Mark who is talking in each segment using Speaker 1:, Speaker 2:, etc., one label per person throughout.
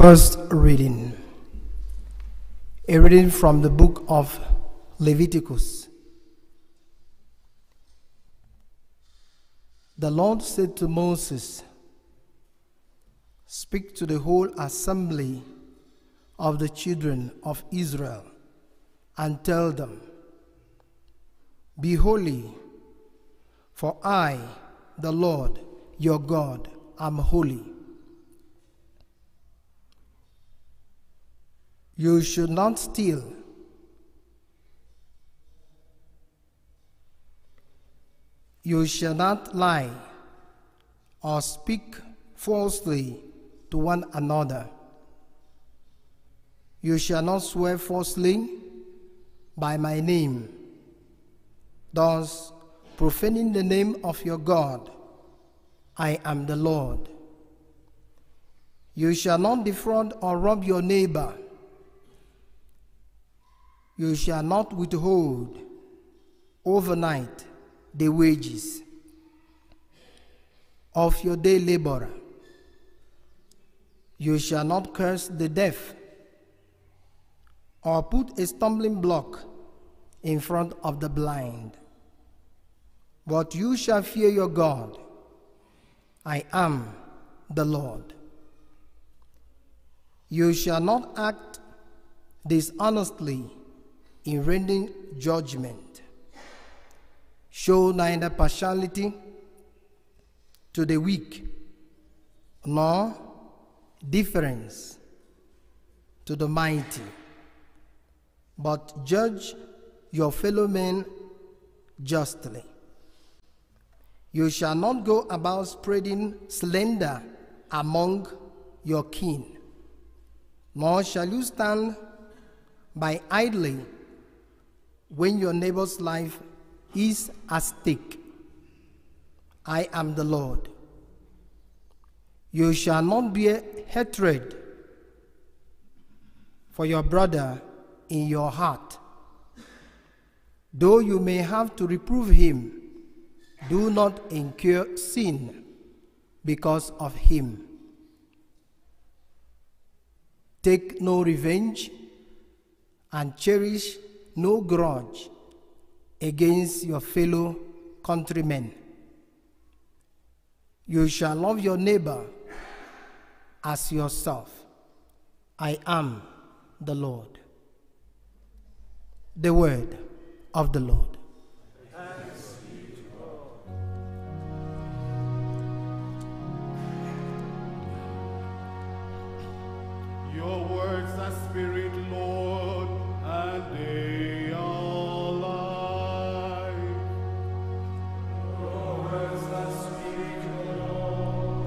Speaker 1: First reading. A reading from the book of Leviticus. The Lord said to Moses, "Speak to the whole assembly of the children of Israel and tell them, Be holy, for I, the Lord, your God, am holy. You should not steal. You shall not lie or speak falsely to one another. You shall not swear falsely by my name, thus profaning the name of your God. I am the Lord. You shall not defraud or rob your neighbor. You shall not withhold overnight the wages of your day laborer. You shall not curse the deaf or put a stumbling block in front of the blind. But you shall fear your God. I am the Lord. You shall not act dishonestly in rendering judgment. Show neither partiality to the weak, nor deference to the mighty, but judge your fellow men justly. You shall not go about spreading slander among your kin, nor shall you stand by idly when your neighbor's life is at stake. I am the Lord. You shall not bear hatred for your brother in your heart. Though you may have to reprove him, do not incur sin because of him. Take no revenge and cherish no grudge against your fellow countrymen. You shall love your neighbor as yourself. I am the Lord." The word of the Lord.
Speaker 2: Thanks be to God. Your words are spirit, Lord, and they are life. Your words are spirit, Lord,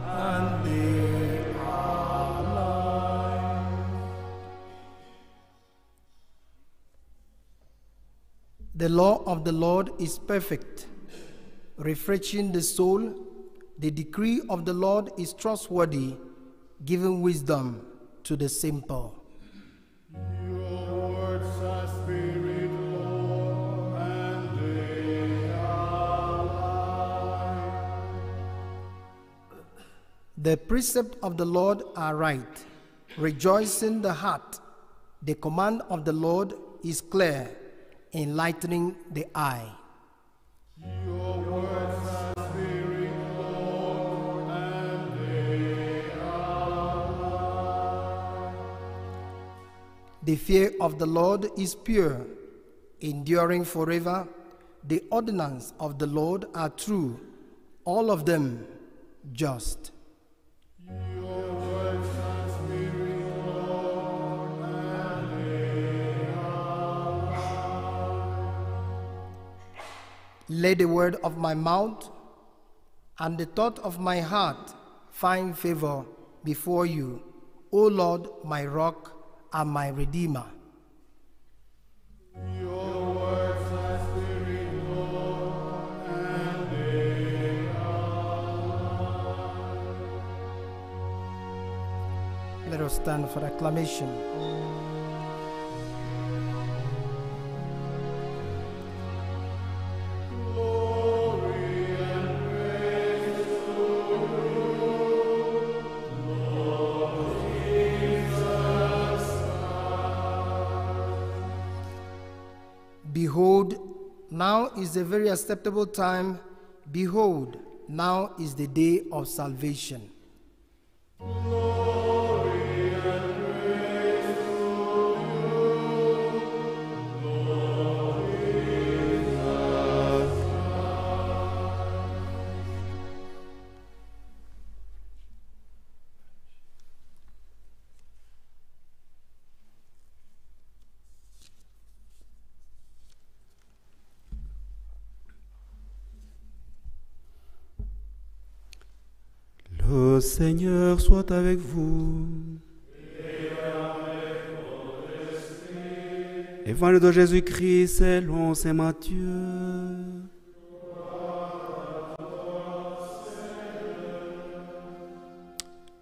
Speaker 2: and they are life.
Speaker 1: The law of the Lord is perfect, refreshing the soul. The decree of the Lord is trustworthy, giving wisdom to the simple.
Speaker 2: Your words are spirit, Lord, and they are life.
Speaker 1: The precepts of the Lord are right, rejoicing the heart. The command of the Lord is clear, enlightening the eye.
Speaker 2: Your words are spirit, Lord, and they are life.
Speaker 1: The fear of the Lord is pure, enduring forever. The ordinances of the Lord are true, all of them just.
Speaker 2: Your words are spirit, Lord, and they are life.
Speaker 1: Let the word of my mouth and the thought of my heart find favor before you, O Lord, my rock and my redeemer.
Speaker 2: Your words are spirit, Lord, and they are life.
Speaker 1: Let us stand for acclamation.
Speaker 2: Glory and praise to you, Lord.
Speaker 1: Behold, now is the very acceptable time. Behold, now is the day of salvation.
Speaker 3: Le Seigneur soit avec vous. Évangile de Jésus-Christ selon saint Matthieu.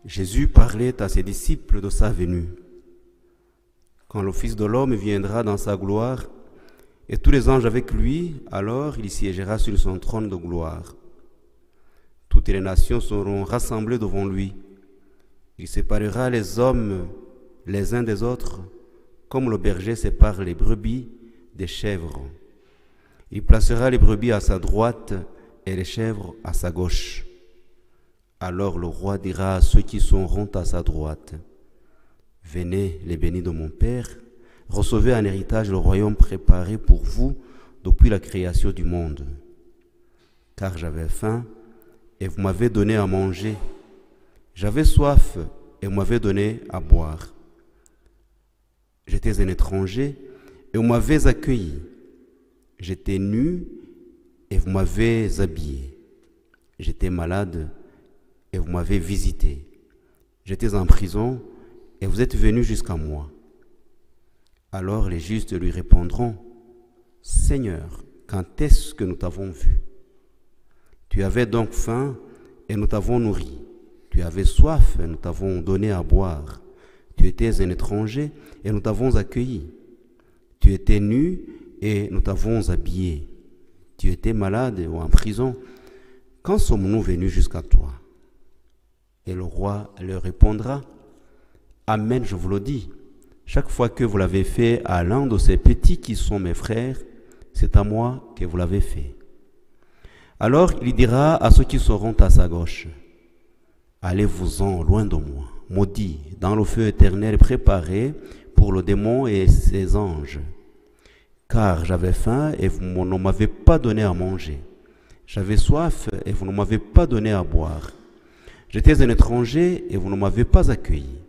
Speaker 3: Jésus parlait à ses disciples de sa venue. Quand le Fils de l'homme viendra dans sa gloire, et tous les anges avec lui, alors il siégera sur son trône de gloire. Toutes les nations seront rassemblées devant lui. Il séparera les hommes les uns des autres, comme le berger sépare les brebis des chèvres. Il placera les brebis à sa droite et les chèvres à sa gauche. Alors le roi dira à ceux qui seront à sa droite, « Venez, les bénis de mon Père, recevez en héritage le royaume préparé pour vous depuis la création du monde. Car j'avais faim, et vous m'avez donné à manger. J'avais soif, et vous m'avez donné à boire. J'étais un étranger, et vous m'avez accueilli. J'étais nu, et vous m'avez habillé. J'étais malade, et vous m'avez visité. J'étais en prison, et vous êtes venus jusqu'à moi. » Alors les justes lui répondront, « Seigneur, quand est-ce que nous t'avons vu? Tu avais donc faim, et nous t'avons nourri. Tu avais soif, et nous t'avons donné à boire. Tu étais un étranger, et nous t'avons accueilli. Tu étais nu, et nous t'avons habillé. Tu étais malade ou en prison. Quand sommes-nous venus jusqu'à toi? » Et le roi leur répondra, « Amen, je vous le dis. Chaque fois que vous l'avez fait à l'un de ces petits qui sont mes frères, c'est à moi que vous l'avez fait. » Alors il dira à ceux qui seront à sa gauche, « Allez-vous-en loin de moi, maudits, dans le feu éternel préparé pour le démon et ses anges. Car j'avais faim et vous ne m'avez pas donné à manger. J'avais soif et vous ne m'avez pas donné à boire. J'étais un étranger et vous ne m'avez pas accueilli.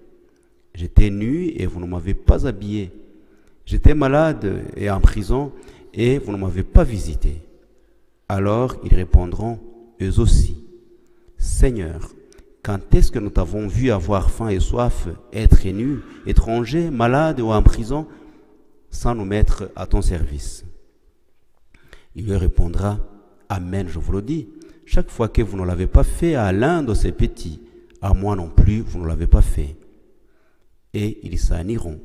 Speaker 3: J'étais nu et vous ne m'avez pas habillé. J'étais malade et en prison et vous ne m'avez pas visité. » Alors ils répondront, eux aussi, « Seigneur, quand est-ce que nous t'avons vu avoir faim et soif, être nu, étranger, malade ou en prison, sans nous mettre à ton service ?» Il lui répondra, « Amen, je vous le dis, chaque fois que vous ne l'avez pas fait à l'un de ces petits, à moi non plus, vous ne l'avez pas fait. » Et ils s'en iront,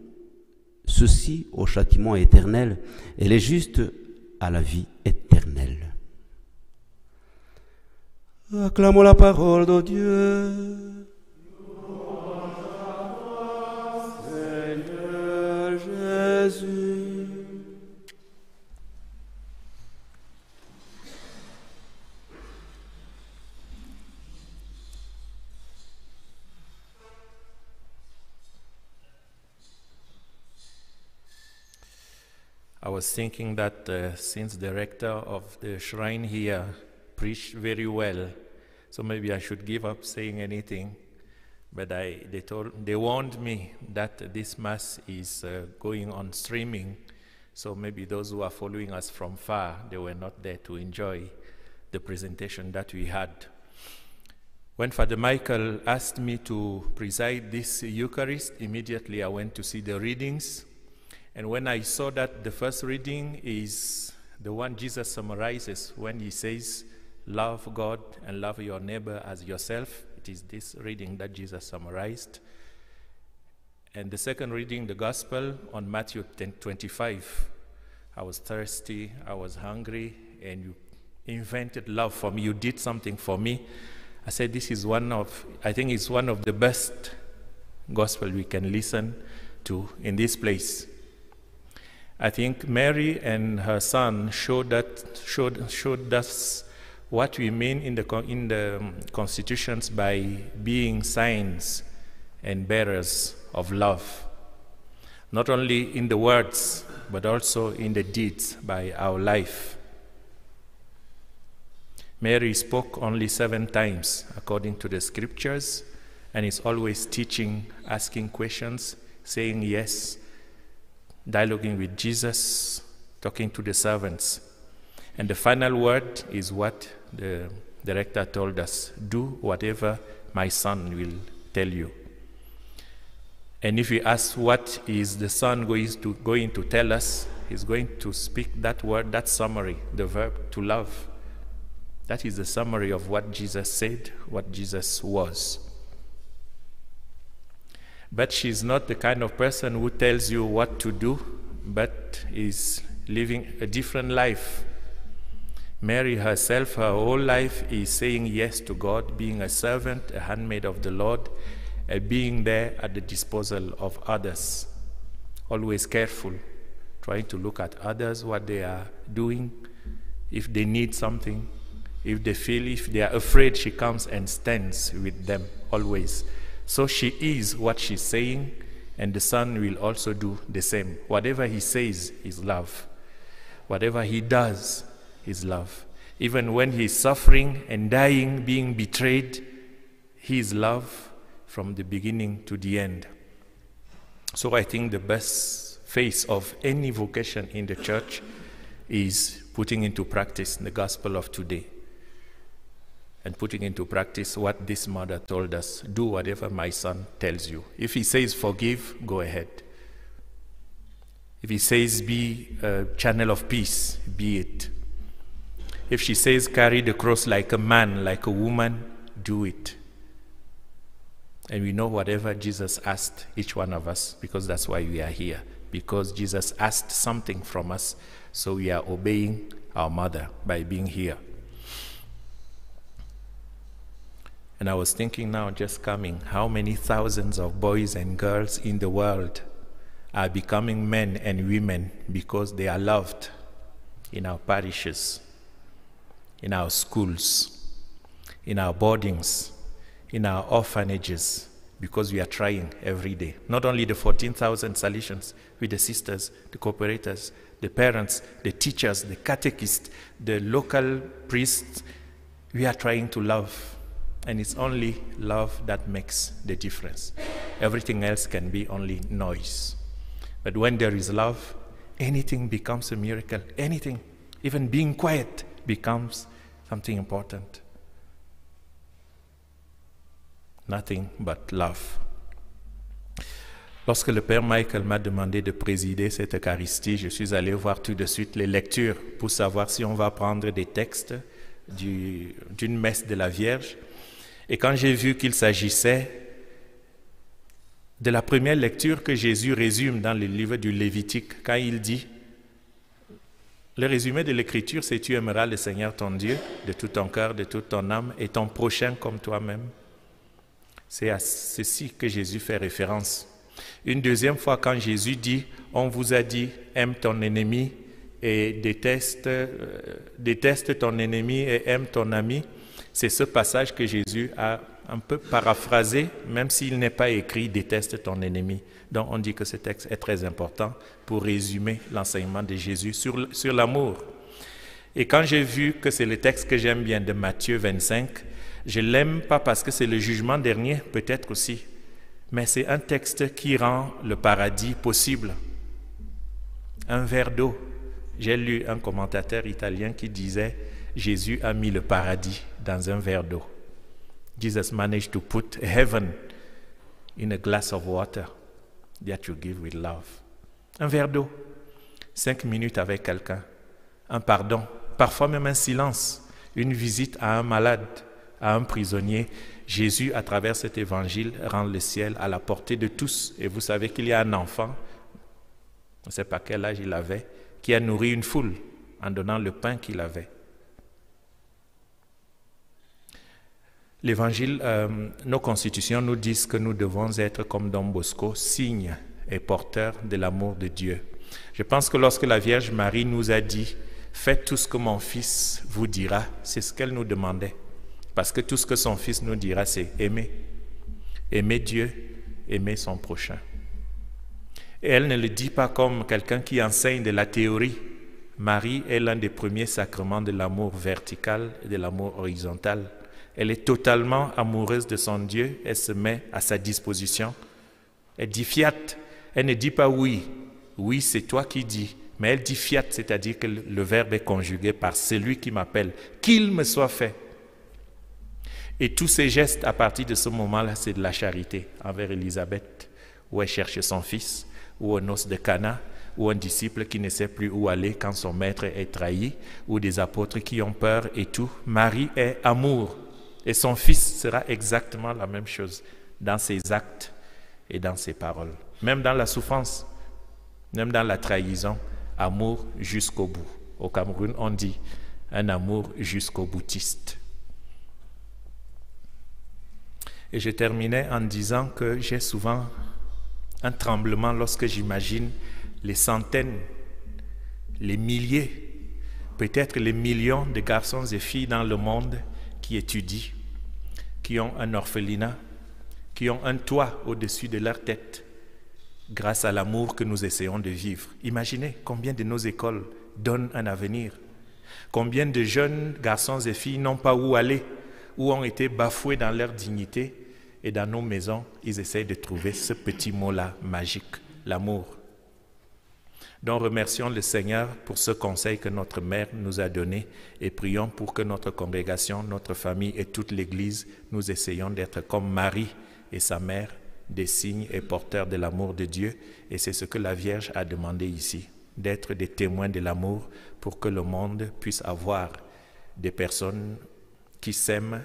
Speaker 3: ceux-ci au châtiment éternel, et les justes à la vie éternelle. Acclamons la parole de Dieu. Seigneur Jésus.
Speaker 4: I was thinking that since the rector of the shrine here preached very well, so maybe I should give up saying anything. But they warned me that this mass is going on streaming, so maybe those who are following us from far, they were not there to enjoy the presentation that we had. When Father Michael asked me to preside this Eucharist, immediately I went to see the readings. And when I saw that the first reading is the one Jesus summarizes when he says, love God and love your neighbor as yourself. It is this reading that Jesus summarized. And the second reading, the Gospel on Matthew 10:25. I was thirsty, I was hungry, and you invented love for me. You did something for me. I said, this is I think it's one of the best Gospel we can listen to in this place. I think Mary and her son showed us what we mean in the constitutions by being signs and bearers of love, not only in the words, but also in the deeds by our life. Mary spoke only 7 times according to the scriptures, and is always teaching, asking questions, saying yes, dialoguing with Jesus, talking to the servants. And the final word is what the director told us: do whatever my son will tell you. And if we ask what is the son going to tell us, he's going to speak that word, that summary, the verb to love. That is the summary of what Jesus said, what Jesus was. But she's not the kind of person who tells you what to do, but is living a different life. Mary herself, her whole life is saying yes to God, being a servant, a handmaid of the Lord, being there at the disposal of others. Always careful, trying to look at others, what they are doing, if they need something, if they are afraid, she comes and stands with them, always. So she is what she's saying, and the Son will also do the same. Whatever he says is love. Whatever he does is love. Even when he's suffering and dying, being betrayed, he is love from the beginning to the end. So I think the best face of any vocation in the church is putting into practice the gospel of today. And putting into practice what this mother told us: do whatever my son tells you. If he says forgive, go ahead. If he says be a channel of peace, be it. If she says carry the cross like a man, like a woman, do it. And we know whatever Jesus asked each one of us, because that's why we are here. Because Jesus asked something from us, so we are obeying our mother by being here. And I was thinking now, just coming, how many thousands of boys and girls in the world are becoming men and women because they are loved in our parishes, in our schools, in our boardings, in our orphanages, because we are trying every day. Not only the 14,000 Salesians, with the sisters, the cooperators, the parents, the teachers, the catechists, the local priests, we are trying to love. And it's only love that makes the difference. Everything else can be only noise. But when there is love, anything becomes a miracle. Anything, even being quiet, becomes something important. Nothing but love. Lorsque le Père Michael m'a demandé de présider cette Eucharistie, je suis allé voir tout de suite les lectures pour savoir si on va prendre des textes d'une messe de la Vierge. Et quand j'ai vu qu'il s'agissait de la première lecture que Jésus résume dans le livre du Lévitique, quand il dit, le résumé de l'Écriture, c'est: tu aimeras le Seigneur ton Dieu de tout ton cœur, de toute ton âme, et ton prochain comme toi-même. C'est à ceci que Jésus fait référence. Une deuxième fois, quand Jésus dit, on vous a dit, aime ton ennemi et déteste ton ennemi et aime ton ami. C'est ce passage que Jésus a un peu paraphrasé, même s'il n'est pas écrit « déteste ton ennemi ». Donc on dit que ce texte est très important pour résumer l'enseignement de Jésus sur l'amour. Et quand j'ai vu que c'est le texte que j'aime bien de Matthieu 25, je ne l'aime pas parce que c'est le jugement dernier, peut-être aussi, mais c'est un texte qui rend le paradis possible. Un verre d'eau. J'ai lu un commentateur italien qui disait « Jésus a mis le paradis dans un verre d'eau ». Jesus managed to put heaven in a glass of water that you give with love. Un verre d'eau, 5 minutes avec quelqu'un, un pardon, parfois même un silence, une visite à un malade, à un prisonnier. Jésus, à travers cet évangile, rend le ciel à la portée de tous. Et vous savez qu'il y a un enfant, on ne sait pas quel âge il avait, qui a nourri une foule en donnant le pain qu'il avait. L'Évangile, nos constitutions nous disent que nous devons être comme Don Bosco, signes et porteurs de l'amour de Dieu. Je pense que lorsque la Vierge Marie nous a dit « Faites tout ce que mon fils vous dira », c'est ce qu'elle nous demandait. Parce que tout ce que son fils nous dira, c'est aimer. Aimer Dieu, aimer son prochain. Et elle ne le dit pas comme quelqu'un qui enseigne de la théorie. Marie est l'un des premiers sacrements de l'amour vertical et de l'amour horizontal. Elle est totalement amoureuse de son Dieu, elle se met à sa disposition. Elle dit fiat, elle ne dit pas oui. Oui, c'est toi qui dis. Mais elle dit fiat, c'est-à-dire que le verbe est conjugué par celui qui m'appelle, qu'il me soit fait. Et tous ces gestes, à partir de ce moment-là, c'est de la charité envers Élisabeth, où elle cherche son fils, ou aux noces de Cana, ou un disciple qui ne sait plus où aller quand son maître est trahi, ou des apôtres qui ont peur et tout. Marie est amour, et son fils sera exactement la même chose dans ses actes et dans ses paroles. Même dans la souffrance, même dans la trahison, amour jusqu'au bout. Au Cameroun, on dit un amour jusqu'au boutiste. Et je terminais en disant que j'ai souvent un tremblement lorsque j'imagine les centaines, les milliers, peut-être les millions de garçons et filles dans le monde qui étudient, qui ont un orphelinat, qui ont un toit au-dessus de leur tête, grâce à l'amour que nous essayons de vivre. Imaginez combien de nos écoles donnent un avenir, combien de jeunes garçons et filles n'ont pas où aller, ou ont été bafoués dans leur dignité, et dans nos maisons, ils essayent de trouver ce petit mot-là magique, l'amour. Donc remercions le Seigneur pour ce conseil que notre mère nous a donné et prions pour que notre congrégation, notre famille et toute l'Église, nous essayons d'être comme Marie et sa mère, des signes et porteurs de l'amour de Dieu. Et c'est ce que la Vierge a demandé ici, d'être des témoins de l'amour pour que le monde puisse avoir des personnes qui s'aiment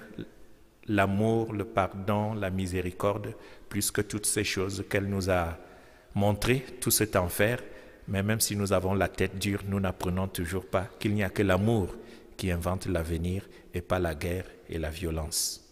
Speaker 4: l'amour, le pardon, la miséricorde, plus que toutes ces choses qu'elle nous a montrées, tout ce temps faire. Mais même si nous avons la tête dure, nous n'apprenons toujours pas qu'il n'y a que l'amour qui invente l'avenir et pas la guerre et la violence.